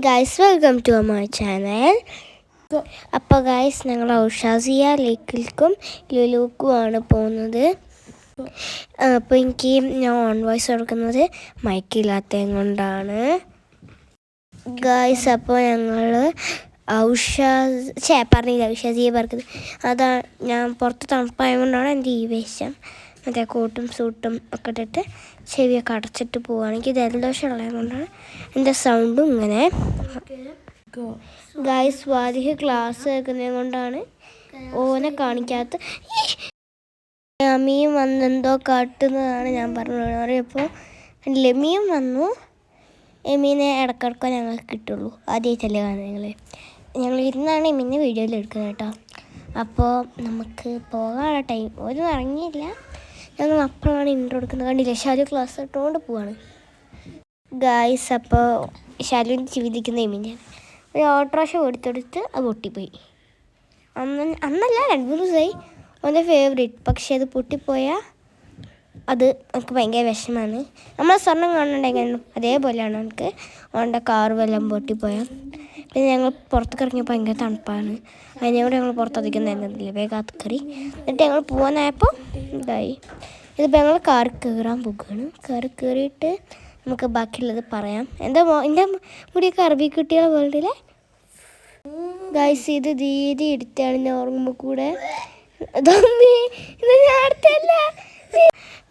Guys, welcome to my channel. അപ്പോൾ guys, ഞങ്ങൾ ഔഷാസിയ ലേക്കിൽക്കും ലുലുക്കുമാണ് പോകുന്നത്. അപ്പോൾ എനിക്ക് ഞാൻ ഓൺ വോയിസ് കൊടുക്കുന്നത് മൈക്കില്ലാത്തത് കൊണ്ടാണ് ഗൈസ്. അപ്പോൾ ഞങ്ങൾ പറഞ്ഞില്ല ഔഷാസിയെ പറഞ്ഞത്. അതാണ് ഞാൻ പുറത്ത് തണുപ്പായത് കൊണ്ടാണ് എൻ്റെ ഈ വേഷം. മറ്റേ കോട്ടും സൂട്ടും ഒക്കെ ഇട്ടിട്ട് ചെവിയൊക്കെ അടച്ചിട്ട് പോവുകയാണ്. എനിക്ക് ജലദോഷം ഉള്ളത് കൊണ്ടാണ് എൻ്റെ സൗണ്ടും ഇങ്ങനെ. ഗൈസ്, വാദിക്ക് ക്ലാസ് കേൾക്കുന്നത് കൊണ്ടാണ് ഓനെ കാണിക്കാത്ത. മീൻ വന്നെന്തോ കാട്ടുന്നതാണ് ഞാൻ പറഞ്ഞത്. അപ്പോൾ മീൻ വന്നു. മീനെ ഇടക്കിടക്കോ ഞങ്ങൾക്ക് കിട്ടുള്ളൂ. ആദ്യമായിട്ടല്ലേ കാണുന്നത്. ഞങ്ങൾ ഇരുന്നാണ് മീനെ വീഡിയോയിൽ എടുക്കുന്നത് കേട്ടോ. അപ്പോൾ നമുക്ക് പോകാനുള്ള ടൈം ഒരു ഇറങ്ങിയില്ല. ഞങ്ങൾ അപ്പോഴാണ് ഇൻട്രോ എടുക്കുന്നത്. കണ്ടില്ല, ഷാലു ക്ലാസ് ഇട്ടുകൊണ്ട് പോവാണ് ഗായ്സ്. അപ്പോൾ ഷാലുവിൻ്റെ ചിവിലിരിക്കുന്ന മീനാണ്. ഒരു ഓട്ടോറിക്ഷ കൊടുത്തെടുത്ത് അത് പൊട്ടിപ്പോയി. അന്നല്ല 2-3 ദിവസമായി. അവൻ്റെ ഫേവറേറ്റ്. പക്ഷേ അത് പൊട്ടിപ്പോയാൽ അത് എനിക്ക് ഭയങ്കര വിഷമമാണ്. നമ്മൾ സ്വർണ്ണം കാണുന്നുണ്ടെങ്കിൽ അതേപോലെയാണ് എനിക്ക് അവൻ്റെ കാറ് വല്ലതും പൊട്ടിപ്പോയാൽ. പിന്നെ ഞങ്ങൾ പുറത്തേക്ക് ഇറങ്ങിയപ്പോൾ ഭയങ്കര തണുപ്പാണ്. അതിനോട് ഞങ്ങൾ പുറത്തധികം തരുന്നില്ല. വേഗം കയറി. എന്നിട്ട് ഞങ്ങൾ പോകാനായപ്പോൾ ഇതായി. ഇതിപ്പോൾ ഞങ്ങൾ കാറിൽ കയറാൻ പോകുകയാണ്. കാറിൽ കയറിയിട്ട് നമുക്ക് ബാക്കിയുള്ളത് പറയാം. എൻ്റെ മുടിയൊക്കെ അറബി കുട്ടികളെ പോലല്ലേ ഗൈസ്. ഇത് ദീദി എടുത്താണ് ഞാൻ ഉറങ്ങുമ്പോൾ കൂടെ.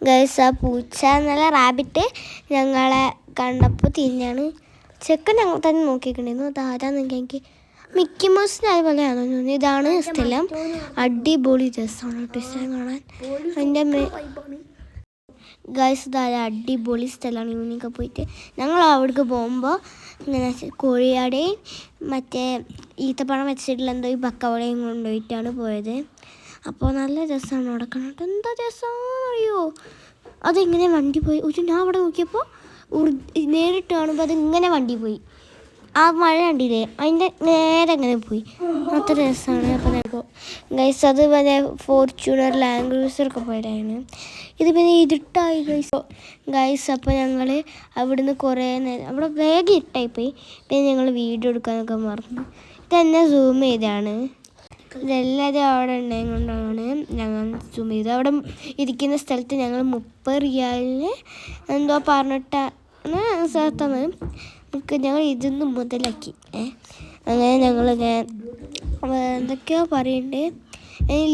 ഗൈസ്, ആ പൂച്ച നല്ല റാബിറ്റ് ഞങ്ങളെ കണ്ടപ്പോൾ തിരിഞ്ഞാണ്. ചെക്കൻ ഞങ്ങൾ തന്നെ നോക്കിയിട്ടുണ്ടായിരുന്നു. അത് ആരാന്ന് എനിക്ക് മിക്കി മൗസിന് അതുപോലെയാണോ തോന്നുന്നു. ഇതാണ് സ്ഥലം. അടിപൊളി രസമാണ് കേട്ടോ സ്ഥലം കാണാൻ. അതിൻ്റെ ഗൈസ്, ഇതായ അടിപൊളി സ്ഥലമാണ്. ഇവനൊക്കെ പോയിട്ട് ഞങ്ങൾ അവിടേക്ക് പോകുമ്പോൾ ഇങ്ങനെ കോഴിയാടെയും മറ്റേ ഈത്തപ്പഴം വെച്ചിട്ടുള്ള എന്തോ ഈ പക്കവടയും കൊണ്ടുപോയിട്ടാണ് പോയത്. അപ്പോൾ നല്ല രസമാണ് അവിടെ കണ്ടിട്ട്. എന്താ രസമാണെന്ന് അറിയോ. അതെങ്ങനെ വണ്ടി പോയി. ഞാൻ അവിടെ നോക്കിയപ്പോൾ നേരിട്ട് കാണുമ്പോൾ അതിങ്ങനെ വണ്ടി പോയി. ആ മഴ കണ്ടില്ലേ, അതിൻ്റെ നേരെ അങ്ങനെ പോയി. അത്ര രസമാണ്. അപ്പോൾ ഗൈസ്, അത് പിന്നെ ഫോർച്യൂണർ ലാൻഡ് ക്രൂസറൊക്കെ പോയതാണ്. ഇത് പിന്നെ ഇരുട്ടായി ഗൈസ്. അപ്പോൾ ഞങ്ങൾ അവിടുന്ന് കുറേ നേരം അവിടെ വേഗം ഇരുട്ടായിപ്പോയി. പിന്നെ ഞങ്ങൾ വീഡിയോ എടുക്കാനൊക്കെ മറന്നു. ഇതെന്നെ സൂം ചെയ്താണ്. ഇതെല്ലാവരും അവിടെ ഉണ്ടായത് കൊണ്ടാണ് ഞങ്ങൾ സൂം ചെയ്ത്. അവിടെ ഇരിക്കുന്ന സ്ഥലത്ത് ഞങ്ങൾ 30 റിയാലിന് എന്തോ പറഞ്ഞിട്ടാണ് സ്ഥലത്താണ് ഞങ്ങൾ ഇതിന്ന് മുതലാക്കി. അങ്ങനെ ഞങ്ങളിങ്ങനെ എന്തൊക്കെയോ പറയുന്നുണ്ട്.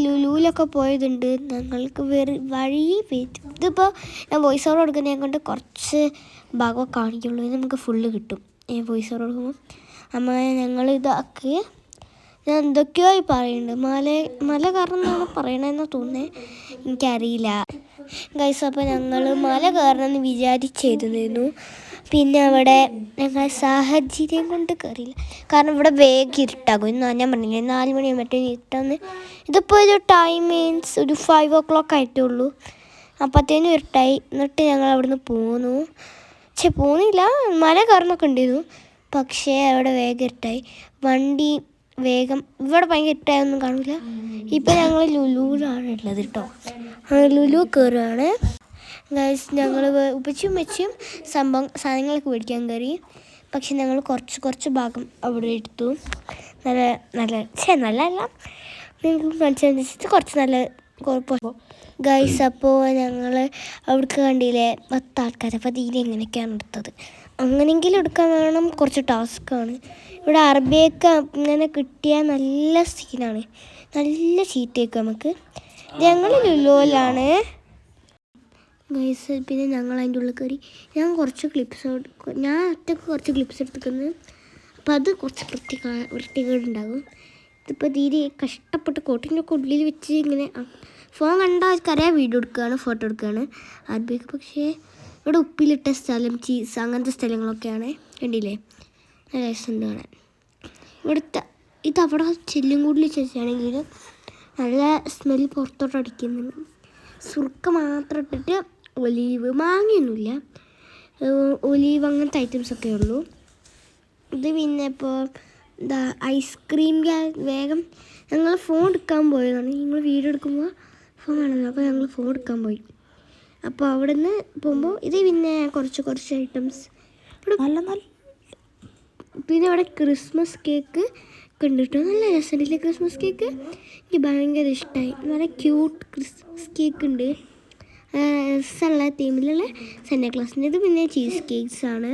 ലുലുവിലൊക്കെ പോയതുണ്ട്. ഞങ്ങൾക്ക് വഴി വെയിറ്റ്. ഇതിപ്പോൾ ഞാൻ വോയിസ് ഓവർ കൊടുക്കുന്നതിനെ കൊണ്ട് കുറച്ച് ഭാഗമൊക്കെ കാണിക്കുള്ളൂ. ഇത് നമുക്ക് ഫുള്ള് കിട്ടും വോയിസ് ഓവർ കൊടുക്കുമ്പോൾ. അമ്മ ഞങ്ങളിതാക്കി ഞാൻ എന്തൊക്കെയോ പറയുന്നുണ്ട്. മല കയറണമെന്നാണ് പറയണമെന്ന് തോന്നുന്നത്, എനിക്കറിയില്ല ഗൈസ്. അപ്പോൾ ഞങ്ങൾ മല കയറണമെന്ന് വിചാരിച്ചിരുന്നു. പിന്നെ അവിടെ ഞങ്ങൾ സാഹചര്യം കൊണ്ട് കയറിയില്ല. കാരണം ഇവിടെ വേഗം ഇരുട്ടാകും. ഞാൻ പറഞ്ഞില്ലേ 4 മണി മറ്റേ ഇരുട്ടാന്ന്. ഇതിപ്പോൾ ഒരു ടൈം മീൻസ് ഒരു 5 o'clock ആയിട്ടേ ഉള്ളൂ. അപ്പോഴത്തേനും ഇരുട്ടായി. എന്നിട്ട് ഞങ്ങൾ അവിടുന്ന് പോന്നു. പോന്നില്ല, മല കയറുന്നൊക്കെ ഉണ്ടായിരുന്നു. പക്ഷേ അവിടെ വേഗം ഇരുട്ടായി. വണ്ടി വേഗം ഇവിടെ ഭയങ്കര ഇട്ടായൊന്നും കാണില്ല. ഇപ്പം ഞങ്ങൾ ലുലുവിലാണ് ഉള്ളത് കേട്ടോ. ലുലു കയറുകയാണ് ഗൈസ്. ഞങ്ങൾ ഉപ്പച്ചും മെച്ചും സാധനങ്ങളൊക്കെ മേടിക്കാൻ കയറി. പക്ഷെ ഞങ്ങൾ കുറച്ച് ഭാഗം അവിടെ എടുത്തു. നല്ലല്ല നിങ്ങൾക്ക് മനസ്സിലായിട്ട് കുറച്ച് നല്ല കുഴപ്പം ഗൈസ്. അപ്പോൾ ഞങ്ങൾ അവിടേക്ക് കണ്ടില്ലേ 10 ആൾക്കാർ. അപ്പോൾ തീരെ എങ്ങനെയൊക്കെയാണ് എടുത്തത്. അങ്ങനെയെങ്കിലും എടുക്കാൻ വേണം, കുറച്ച് ടാസ്ക്കാണ്. ഇവിടെ അറബിയൊക്കെ ഇങ്ങനെ കിട്ടിയാൽ നല്ല സീനാണ്. നല്ല ചീത്തയൊക്കെ നമുക്ക്. ഞങ്ങൾ ലുലുവിലാണ് ഗൈസ്. പിന്നെ ഞങ്ങൾ അതിൻ്റെ ഉള്ളിൽ കയറി. ഞാൻ ഒറ്റയ്ക്ക് കുറച്ച് ക്ലിപ്സ് എടുത്തിരിക്കുന്നത്. അപ്പോൾ അത് കുറച്ച് വൃത്തികേടുണ്ടാകും. ഇതിപ്പോൾ തീരെ കഷ്ടപ്പെട്ട് കോട്ടിൻ്റെ ഒക്കെ ഉള്ളിൽ വെച്ച് ഇങ്ങനെ ഫോൺ കണ്ടാൽ അവർക്കറിയാം വീഡിയോ എടുക്കുകയാണ്, ഫോട്ടോ എടുക്കുകയാണ് അറബിയൊക്കെ. പക്ഷേ ഇവിടെ ഉപ്പിലിട്ട സ്ഥലം, ചീസ് അങ്ങനത്തെ സ്ഥലങ്ങളൊക്കെയാണ്. കണ്ടില്ലേ, നല്ല രസമുണ്ട് കാണാൻ. ഇവിടുത്തെ ഇതവിടെ ചെല്ലും കൂടുതൽ ചേച്ചിയാണെങ്കിൽ നല്ല സ്മെല്ല് പുറത്തോട്ട് അടിക്കുന്നുണ്ട്. സുർക്ക മാത്രം ഇട്ടിട്ട് ഒലീവ്, മാങ്ങയൊന്നുമില്ല, ഒലീവ് അങ്ങനത്തെ ഐറ്റംസൊക്കെ ഉള്ളൂ. ഇത് പിന്നെ ഇപ്പോൾ എന്താ ഐസ്ക്രീം വേഗം ഞങ്ങൾ ഫോൺ എടുക്കാൻ പോയതാണ്. നിങ്ങൾ വീഡിയോ എടുക്കുമ്പോൾ ഫോൺ കാണുന്നത്. അപ്പോൾ ഞങ്ങൾ ഫോൺ എടുക്കാൻ പോയി. അപ്പോൾ അവിടെ നിന്ന് പോകുമ്പോൾ ഇത് പിന്നെ കുറച്ച് ഐറ്റംസ് ഇവിടെ നല്ല പിന്നെ ഇവിടെ ക്രിസ്മസ് കേക്ക് കണ്ടിട്ടോ, നല്ല രസമുണ്ടല്ലേ ക്രിസ്മസ് കേക്ക്. എനിക്ക് ഭയങ്കര ഇഷ്ടമായി. നല്ല ക്യൂട്ട് ക്രിസ്മസ് കേക്ക് ഉണ്ട്, രസമുള്ള തീമിലുള്ള സാന്റാക്ലോസിൻ്റെ. ഇത് പിന്നെ ചീസ് കേക്ക്സ് ആണ്,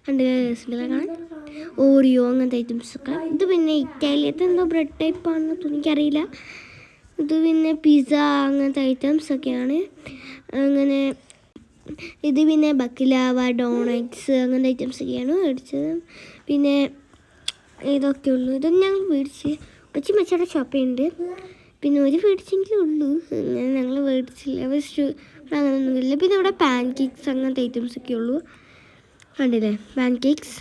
കണ്ട് രസമുള്ള കാണാൻ. ഓറിയോ അങ്ങനത്തെ ഐറ്റംസൊക്കെ. ഇത് പിന്നെ ഇറ്റാലിയത്തെ എന്തോ ബ്രെഡ് ടൈപ്പാണെന്ന് എനിക്കറിയില്ല. ഇത് പിന്നെ പിസ്സ അങ്ങനത്തെ ഐറ്റംസൊക്കെയാണ്. അങ്ങനെ ഇത് പിന്നെ ബക്കിലാവ, ഡോണറ്റ്സ് അങ്ങനത്തെ ഐറ്റംസൊക്കെയാണ് മേടിച്ചത്. പിന്നെ ഇതൊക്കെ ഉള്ളൂ. ഇതൊന്നും ഞങ്ങൾ മേടിച്ച് ഒച്ചി മച്ചയുടെ ഷോപ്പുണ്ട്. പിന്നെ ഒരു മേടിച്ചെങ്കിലും ഉള്ളൂ, അങ്ങനെ ഞങ്ങൾ മേടിച്ചില്ല. അങ്ങനെയൊന്നുമില്ല. പിന്നെ ഇവിടെ പാൻ കേക്ക്സ് അങ്ങനത്തെ ഐറ്റംസൊക്കെ ഉള്ളൂ. കണ്ടില്ലേ, പാൻ കേക്ക്സ്,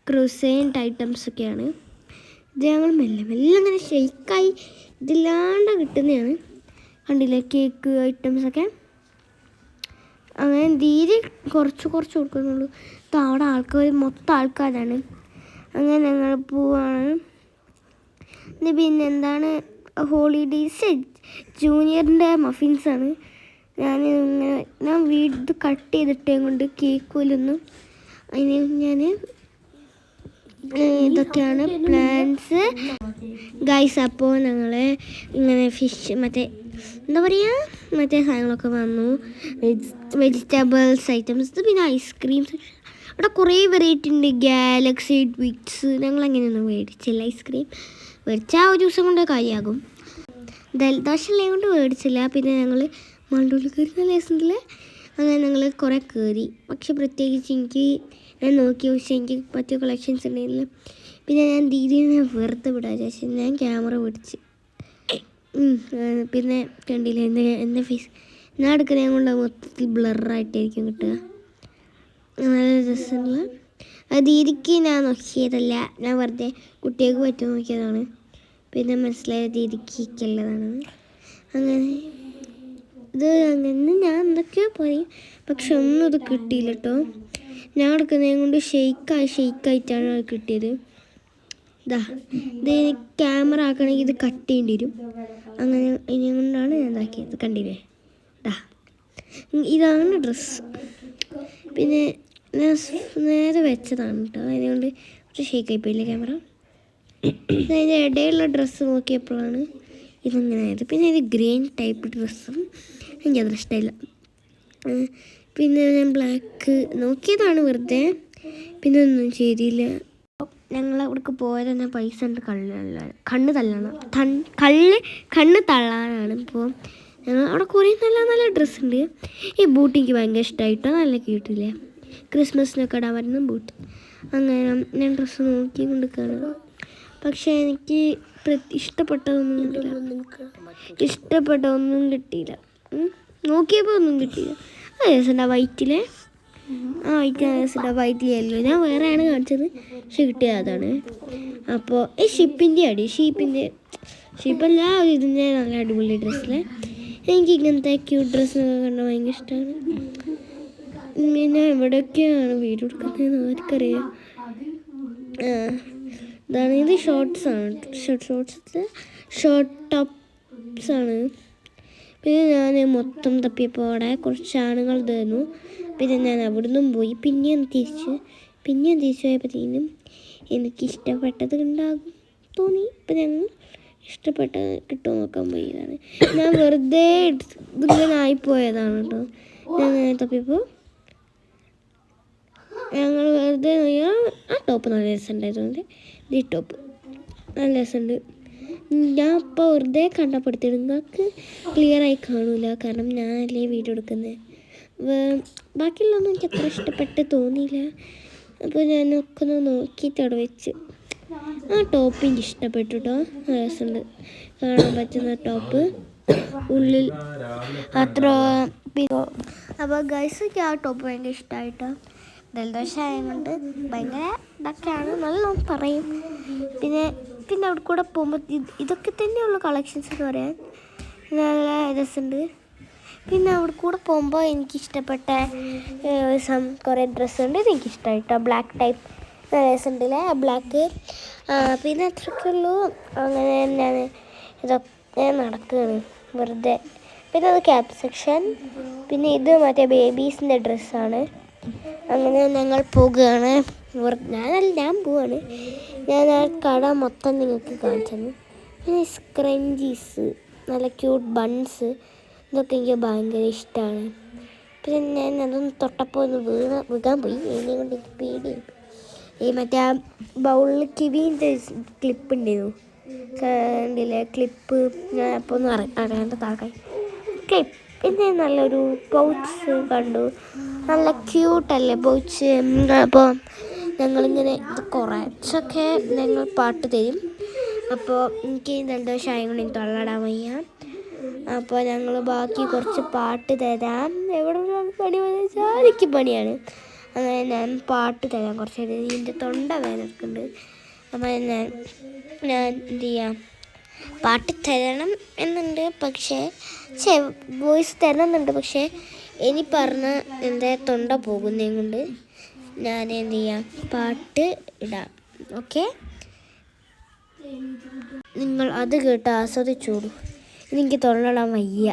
ക്രൂസൈൻറ്റ് ഐറ്റംസൊക്കെയാണ്. ഇത് ഞങ്ങൾ മെല്ലെ മെല്ലെ അങ്ങനെ ഷെയ്ക്കായി ഇതില്ലാണ്ട് കിട്ടുന്നതാണ്. കണ്ടില്ലേ കേക്ക് ഐറ്റംസൊക്കെ. അങ്ങനെ തീരെ കുറച്ച് കൊടുക്കുന്നുള്ളൂ. അവിടെ ആൾക്കാർ മൊത്തം ആൾക്കാരാണ്. അങ്ങനെ ഞങ്ങൾ പോവാണ്. പിന്നെ എന്താണ് ഹോളിഡേയ്സ് ജൂനിയറിൻ്റെ മഫിൻസാണ്. ഞാൻ വീട് കട്ട് ചെയ്തിട്ടേ കൊണ്ട് കേക്കിലൊന്നും. അതിന് ഞാൻ ഇതൊക്കെയാണ് പ്ലാൻസ് ഗൈസ്. അപ്പോൾ ഞങ്ങൾ ഇങ്ങനെ ഫിഷ് എന്താ പറയുക മറ്റേ സാധനങ്ങളൊക്കെ വന്നു, വെജിറ്റബിൾസ് ഐറ്റംസ്. പിന്നെ ഐസ്ക്രീംസ് അവിടെ കുറേ വെറൈറ്റി ഉണ്ട്. ഗാലക്സി ട്വിക്സ് ഞങ്ങളങ്ങനെയൊന്നും മേടിച്ചില്ല. ഐസ്ക്രീം മേടിച്ചാൽ ഒരു ദിവസം കൊണ്ട് കാര്യമാകും. ജലദോഷമുള്ളത് കൊണ്ട് മേടിച്ചില്ല. പിന്നെ ഞങ്ങൾ മണ്ടൂരിൽ കയറുന്ന ലേസത്തിൽ അങ്ങനെ ഞങ്ങൾ കുറേ കയറി. പക്ഷെ പ്രത്യേകിച്ച് ഞാൻ നോക്കി, പക്ഷേ എനിക്ക് പറ്റിയ കളക്ഷൻസ് ഉണ്ടായില്ല. പിന്നെ ഞാൻ ദീദിനെ വെറുതെ വിടാൻ വിചാരിച്ചു ഞാൻ ക്യാമറ പിടിച്ച്. പിന്നെ കണ്ടില്ല എൻ്റെ ഫേസ് ഞാൻ എടുക്കുന്നത് കൊണ്ട് മൊത്തത്തിൽ ബ്ലറായിട്ടായിരിക്കും കിട്ടുക. നല്ല രസമുള്ള ദീദിക്ക് ഞാൻ നോക്കിയതല്ല, ഞാൻ വെറുതെ കുട്ടികൾക്ക് പറ്റും നോക്കിയതാണ്. പിന്നെ മനസ്സിലായ ദീദിക്കുള്ളതാണ്. അങ്ങനെ ഇത് അങ്ങനെ ഞാൻ എന്തൊക്കെയോ പറയും, പക്ഷെ ഒന്നും ഇത് കിട്ടിയില്ല കേട്ടോ. ഞാൻ എടുക്കുന്നതിനെ കൊണ്ട് ഷെയ്ക്കായിട്ടാണ് കിട്ടിയത്. ഇത് ക്യാമറ ആക്കണമെങ്കിൽ ഇത് കട്ട് ചെയ്യേണ്ടി വരും. അങ്ങനെ ഇതിനെ കൊണ്ടാണ് ഞാൻ ഇതാക്കിയത്. കണ്ടില്ലേ, ഇതാണ് ഡ്രസ്സ്. പിന്നെ ഞാൻ നേരെ വെച്ചതാണ് കേട്ടോ, അതിനുകൊണ്ട് കുറച്ച് ഷെയ്ക്കായിപ്പോയില്ലേ ക്യാമറ. അതിൻ്റെ ഇടയിലുള്ള ഡ്രസ്സ് നോക്കിയപ്പോഴാണ് ഇതങ്ങനെ ആയത്. പിന്നെ ഇത് ഗ്രീൻ ടൈപ്പ് ഡ്രസ്സും എനിക്കത്ര ഇഷ്ടമില്ല. പിന്നെ ഞാൻ ബ്ലാക്ക് നോക്കിയതാണ് വെറുതെ, പിന്നെ ഒന്നും ചെയ്തില്ല. ഞങ്ങൾ അവിടേക്ക് പോയത് തന്നെ പൈസ ഉണ്ട് കണ്ണ് തള്ളാനാണ്. ഇപ്പോൾ ഞങ്ങൾ അവിടെ കുറേ നല്ല നല്ല ഡ്രസ്സ് ഉണ്ട്. ഈ ബൂട്ട് എനിക്ക് ഭയങ്കര ഇഷ്ടമായിട്ടോ, നല്ല ക്യൂട്ടില്ലേ, ക്രിസ്മസിനൊക്കെ ഇടാൻ വരുന്ന ബൂട്ട്. അങ്ങനെ ഞാൻ ഡ്രസ്സ് നോക്കി കൊണ്ടിരിക്കുകയാണ്. പക്ഷേ എനിക്ക് ഇഷ്ടപ്പെട്ടതൊന്നും കിട്ടിയില്ല. നോക്കിയപ്പോൾ ഒന്നും കിട്ടിയില്ല. ആ രസമുണ്ട് വൈറ്റിലെ, വൈറ്റിലല്ലോ ഞാൻ വേറെയാണ് കാണിച്ചത്, പക്ഷെ കിട്ടിയത് അതാണ്. അപ്പോൾ ഈ ഷിപ്പല്ല ഇതിൻ്റെ നല്ല അടിപൊളി ഡ്രസ്സിലെ. എനിക്ക് ഇങ്ങനത്തെ ക്യൂട്ട് ഡ്രസ്സൊക്കെ കണ്ടാൽ ഭയങ്കര ഇഷ്ടമാണ്. പിന്നെ എവിടെയൊക്കെയാണ് വീഡിയോ എടുക്കുന്നതെന്ന് ആർക്കറിയാം. ഇതാണ്, ഇത് ഷോർട്സാണ്, ഷോർട്ട് ടോപ്സാണ്. പിന്നെ ഞാൻ മൊത്തം തപ്പിയപ്പോൾ അവിടെ കുറച്ച് ആണുങ്ങൾ തന്നു. പിന്നെ ഞാൻ അവിടെ നിന്നും പോയി പിന്നെയും തിരിച്ചു പോയപ്പോഴത്തേനും എനിക്കിഷ്ടപ്പെട്ടത് ഉണ്ടാകും തോന്നി. ഇപ്പം ഞങ്ങൾ ഇഷ്ടപ്പെട്ടത് കിട്ടുമോ നോക്കാൻ പോയതാണ്. ഞാൻ വെറുതെ ഇതിങ്ങനെ ആയിപ്പോയതാണ് കേട്ടോ. ഞാൻ തപ്പിയപ്പോൾ ഞങ്ങൾ വെറുതെ ആ ടോപ്പ് നല്ല രസമുണ്ടായതുകൊണ്ട് ഈ ടോപ്പ് നല്ല രസമുണ്ട്. ഞാൻ ഇപ്പോൾ വെറുതെ കണ്ടപ്പെടുത്തിയത്, നിങ്ങൾക്ക് ക്ലിയറായി കാണൂല കാരണം ഞാനല്ലേ വീഡിയോ എടുക്കുന്നത്. ബാക്കിയുള്ളതൊന്നും എനിക്ക് അത്ര ഇഷ്ടപ്പെട്ട് തോന്നിയില്ല. അപ്പോൾ ഞാനൊക്കെ ഒന്ന് നോക്കിയിട്ട് അവിടെ വെച്ച് ആ ടോപ്പ് എനിക്ക് ഇഷ്ടപ്പെട്ടു കേട്ടോ. രസമുണ്ട്, കാണാൻ പറ്റുന്ന ടോപ്പ് ഉള്ളിൽ അത്ര. അപ്പോൾ ഗൈസൊക്കെ ആ ടോപ്പ് ഭയങ്കര ഇഷ്ടമായിട്ടോ. ജലദോഷമായതുകൊണ്ട് ഭയങ്കര ഇതൊക്കെയാണ് നല്ല പറയും. പിന്നെ അവിടെ കൂടെ പോകുമ്പോൾ ഇതൊക്കെ തന്നെയുള്ള കളക്ഷൻസ് എന്ന് പറയാൻ നല്ല രസമുണ്ട്. പിന്നെ അവിടെ കൂടെ പോകുമ്പോൾ എനിക്കിഷ്ടപ്പെട്ട കുറേ ഡ്രസ്സുണ്ട്. ഇതെനിക്കിഷ്ടമായിട്ടോ, ബ്ലാക്ക് ടൈപ്പ് നല്ല രസമുണ്ടല്ലേ ബ്ലാക്ക്. പിന്നെ അത്രയ്ക്കുള്ളൂ. അങ്ങനെ ഞാൻ ഇതൊക്കെ നടക്കുകയാണ് വെറുതെ. പിന്നെ അത് ക്യാപ് സെക്ഷൻ. പിന്നെ ഇത് മറ്റേ ബേബീസിൻ്റെ ഡ്രസ്സാണ്. അങ്ങനെ ഞങ്ങൾ പോകുകയാണ്. ഞാൻ പോവാണ്. ഞാൻ ആ കട മൊത്തം നിങ്ങൾക്ക് കാണിച്ചത്. പിന്നെ സ്ക്രഞ്ചീസ്, നല്ല ക്യൂട്ട് ബൺസ്, ഇതൊക്കെ എനിക്ക് ഭയങ്കര ഇഷ്ടമാണ്. പിന്നെ ഞാൻ അതൊന്ന് തൊട്ടപ്പോൾ ഒന്ന് വീകാൻ പോയി. എന്നെ കൊണ്ട് എനിക്ക് പേടിയായി. ഈ മറ്റേ ആ ബൗളിൽ കിവീൻ്റെ ക്ലിപ്പ് ഉണ്ടായിരുന്നു, കണ്ടില്ലേ ക്ലിപ്പ്. ഞാൻ അപ്പോൾ ഒന്ന് അറിയാണ്ട് താഴെ ക്ലിപ്പ്. പിന്നെ നല്ലൊരു പൗച്ച് കണ്ടു, നല്ല ക്യൂട്ടല്ലേ പൗച്ച്. അപ്പോൾ ഞങ്ങളിങ്ങനെ ഇത് കുറച്ചൊക്കെ ഞങ്ങൾ പാട്ട് തരും. അപ്പോൾ എനിക്ക് ജലദോഷമായത് കൊണ്ട് എനിക്ക് തൊള്ളടാൻ വയ്യ. അപ്പോൾ ഞങ്ങൾ ബാക്കി കുറച്ച് പാട്ട് തരാം. എവിടെ പണി വെച്ചാൽ എനിക്ക് പണിയാണ്. അങ്ങനെ ഞാൻ പാട്ട് തരാം കുറച്ച്. ഇതിൻ്റെ തൊണ്ട വേദനക്കുണ്ട്. അപ്പോൾ ഞാൻ എന്ത് ചെയ്യാം, പാട്ട് തരണം എന്നുണ്ട്, പക്ഷേ വോയിസ് തരണമെന്നുണ്ട്. പക്ഷേ ഇനി പറഞ്ഞ എൻ്റെ തൊണ്ട പോകുന്നതും കൊണ്ട് ഞാൻ എന്ത് ചെയ്യാം, പാട്ട് ഇടാം. ഓക്കെ, നിങ്ങൾ അത് കേട്ട് ആസ്വദിച്ചോളൂ. എനിക്ക് തൊള്ളടാൻ വയ്യ.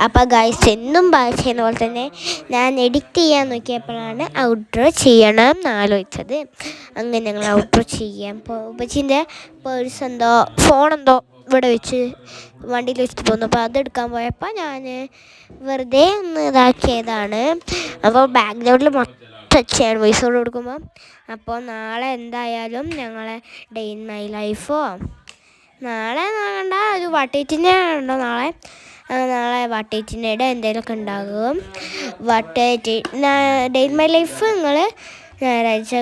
അപ്പോൾ ഗൈസ് എന്നും ചെയ്യുന്ന പോലെ തന്നെ ഞാൻ എഡിറ്റ് ചെയ്യാൻ നോക്കിയപ്പോഴാണ് ഔട്ട്ഡോർ ചെയ്യണം എന്ന് ആലോചിച്ചത്. അങ്ങനെ ഞങ്ങൾ ഔട്ട്ഡോർ ചെയ്യാൻ ഉപ്പച്ചീൻ്റെ പേഴ്സ് എന്തോ ഫോണെന്തോ ഇവിടെ വെച്ച് വണ്ടിയിൽ വെച്ചിട്ട് പോന്നു. അപ്പോൾ അതെടുക്കാൻ പോയപ്പോൾ ഞാൻ വെറുതെ ഒന്ന് ഇതാക്കിയതാണ്. അപ്പോൾ ബാക്ക്ഗ്രൗണ്ടിൽ മൊത്തം ഒച്ചയാണ് വോയിസ് കൊടുക്കുമ്പോൾ. അപ്പോൾ നാളെ എന്തായാലും ഞങ്ങളെ ഡേ ഇൻ മൈ ലൈഫോ നാളെ കണ്ട ഒരു വാട്ടേറ്റിൻ്റെ ഉണ്ടോ നാളെ വാട്ടേറ്റിൻ്റെ എന്തെങ്കിലുമൊക്കെ ഉണ്ടാകും. ഡേ ഇൻ മൈ ലൈഫ് നിങ്ങൾ ഞായറാഴ്ച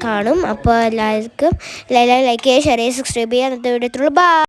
കാണും. അപ്പോൾ എല്ലാവർക്കും ലൈക്ക് ചെയ്യുക, ഷെയർ ചെയ്യുക, സബ്സ്ക്രൈബ് ചെയ്യുക. അന്നത്തെ വീഡിയോ ബൈ.